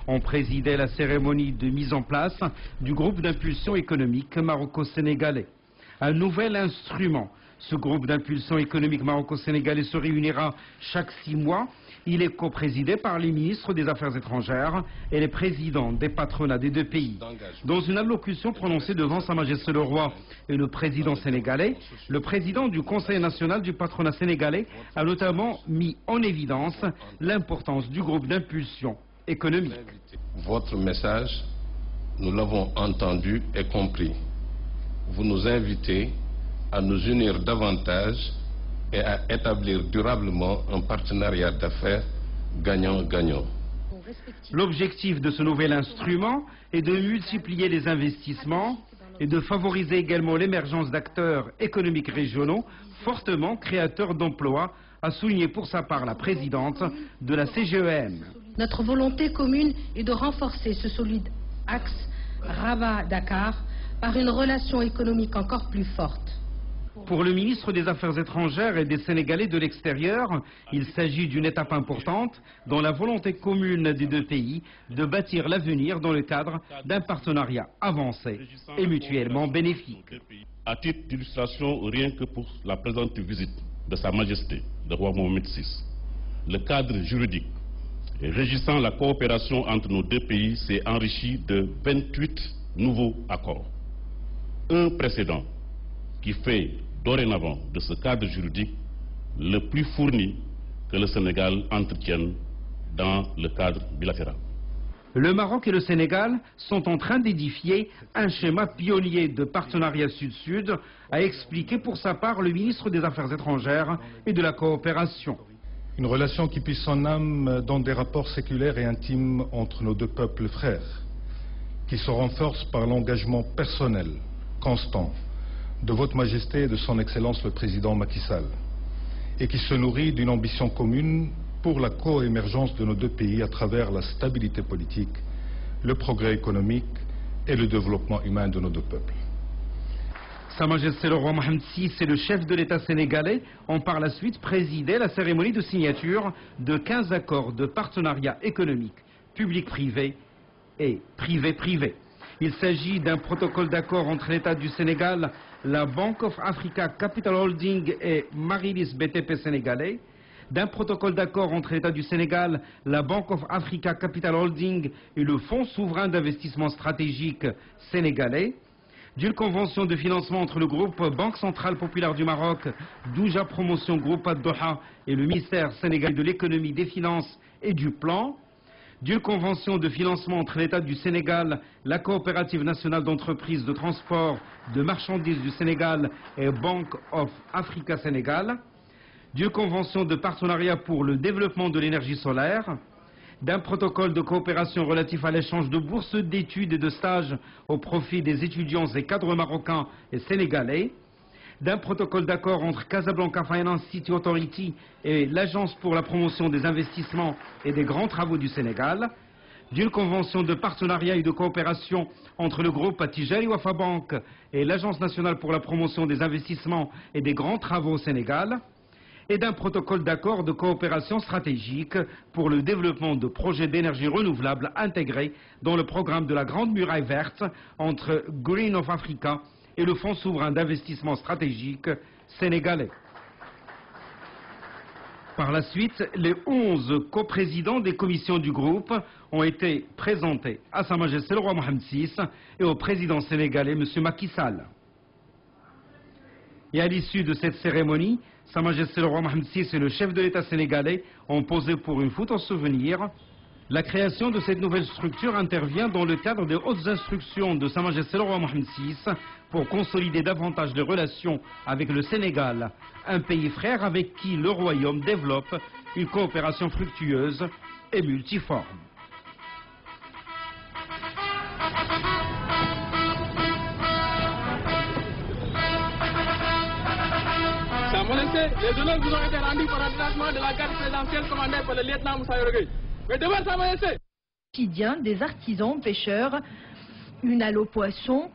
ont présidé la cérémonie de mise en place du groupe d'impulsion économique maroco-sénégalais. Un nouvel instrument. Ce groupe d'impulsion économique maroco-sénégalais se réunira chaque 6 mois. Il est coprésidé par les ministres des Affaires étrangères et les présidents des patronats des deux pays. Dans une allocution prononcée devant Sa Majesté le Roi et le président sénégalais, le président du Conseil national du patronat sénégalais a notamment mis en évidence l'importance du groupe d'impulsion économique. Votre message, nous l'avons entendu et compris. Vous nous invitez à nous unir davantage et à établir durablement un partenariat d'affaires gagnant-gagnant. L'objectif de ce nouvel instrument est de multiplier les investissements et de favoriser également l'émergence d'acteurs économiques régionaux fortement créateurs d'emplois, a souligné pour sa part la présidente de la CGEM. Notre volonté commune est de renforcer ce solide axe Rabat-Dakar par une relation économique encore plus forte. Pour le ministre des Affaires étrangères et des Sénégalais de l'extérieur, il s'agit d'une étape importante dans la volonté commune des deux pays de bâtir l'avenir dans le cadre d'un partenariat avancé et mutuellement bénéfique. À titre d'illustration, rien que pour la présente visite de Sa Majesté, le roi Mohamed VI, le cadre juridique régissant la coopération entre nos deux pays s'est enrichi de 28 nouveaux accords. Un précédent qui fait dorénavant de ce cadre juridique le plus fourni que le Sénégal entretienne dans le cadre bilatéral. Le Maroc et le Sénégal sont en train d'édifier un schéma pionnier de partenariat sud-sud, a expliqué pour sa part le ministre des Affaires étrangères et de la coopération. Une relation qui puise son âme dans des rapports séculaires et intimes entre nos deux peuples frères, qui se renforce par l'engagement personnel, constant, de Votre Majesté et de Son Excellence le Président Macky Sall, et qui se nourrit d'une ambition commune pour la coémergence de nos deux pays à travers la stabilité politique, le progrès économique et le développement humain de nos deux peuples. Sa Majesté le roi Mohamed VI et le chef de l'État sénégalais ont par la suite présidé la cérémonie de signature de 15 accords de partenariat économique, public-privé et privé-privé. Il s'agit d'un protocole d'accord entre l'État du Sénégal, la Bank of Africa Capital Holding et Marilis BTP sénégalais, d'un protocole d'accord entre l'État du Sénégal, la Bank of Africa Capital Holding et le Fonds souverain d'investissement stratégique sénégalais, d'une convention de financement entre le groupe Banque Centrale Populaire du Maroc, Douja Promotion Groupe Ad-Doha et le ministère sénégalais de l'économie, des finances et du plan, d'une convention de financement entre l'État du Sénégal, la Coopérative nationale d'entreprises de transport de marchandises du Sénégal et Bank of Africa Sénégal, d'une convention de partenariat pour le développement de l'énergie solaire, d'un protocole de coopération relatif à l'échange de bourses d'études et de stages au profit des étudiants et cadres marocains et sénégalais, d'un protocole d'accord entre Casablanca Finance City Authority et l'Agence pour la promotion des investissements et des grands travaux du Sénégal, d'une convention de partenariat et de coopération entre le groupe Tijari Wafa Bank et l'Agence nationale pour la promotion des investissements et des grands travaux au Sénégal, et d'un protocole d'accord de coopération stratégique pour le développement de projets d'énergie renouvelable intégrés dans le programme de la Grande Muraille Verte entre Green of Africa et le Fonds souverain d'investissement stratégique sénégalais. Par la suite, les 11 coprésidents des commissions du groupe ont été présentés à Sa Majesté le roi Mohamed VI et au président sénégalais M. Macky Sall. Et à l'issue de cette cérémonie, Sa Majesté le roi Mohamed VI et le chef de l'État sénégalais ont posé pour une photo souvenir. La création de cette nouvelle structure intervient dans le cadre des hautes instructions de Sa Majesté le roi Mohamed VI pour consolider davantage les relations avec le Sénégal, un pays frère avec qui le royaume développe une coopération fructueuse et multiforme. Sa Majesté, les honneurs vous ont été rendus par un détachement de la garde présidentielle commandée par le lieutenant Moussa Yorgueil. Mais devant Sa Majesté. Quotidien des artisans pêcheurs, une halle aux poissons,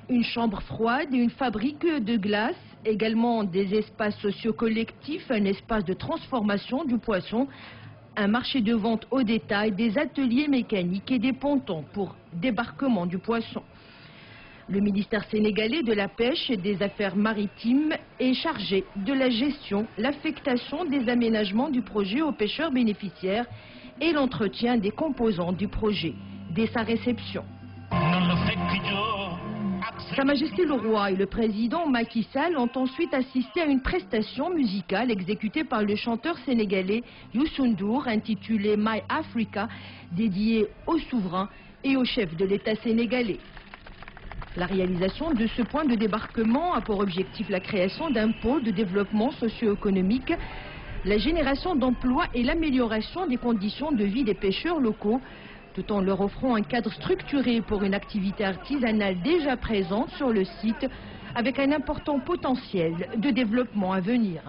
une chambre froide et une fabrique de glace, également des espaces sociaux collectifs, un espace de transformation du poisson, un marché de vente au détail, des ateliers mécaniques et des pontons pour débarquement du poisson. Le ministère sénégalais de la Pêche et des Affaires maritimes est chargé de la gestion, l'affectation des aménagements du projet aux pêcheurs bénéficiaires et l'entretien des composants du projet dès sa réception. Sa Majesté le Roi et le président Macky Sall ont ensuite assisté à une prestation musicale exécutée par le chanteur sénégalais Youssou N'Dour intitulée My Africa, dédiée au souverain et au chef de l'État sénégalais. La réalisation de ce point de débarquement a pour objectif la création d'un pôle de développement socio-économique, la génération d'emplois et l'amélioration des conditions de vie des pêcheurs locaux, tout en leur offrant un cadre structuré pour une activité artisanale déjà présente sur le site, avec un important potentiel de développement à venir.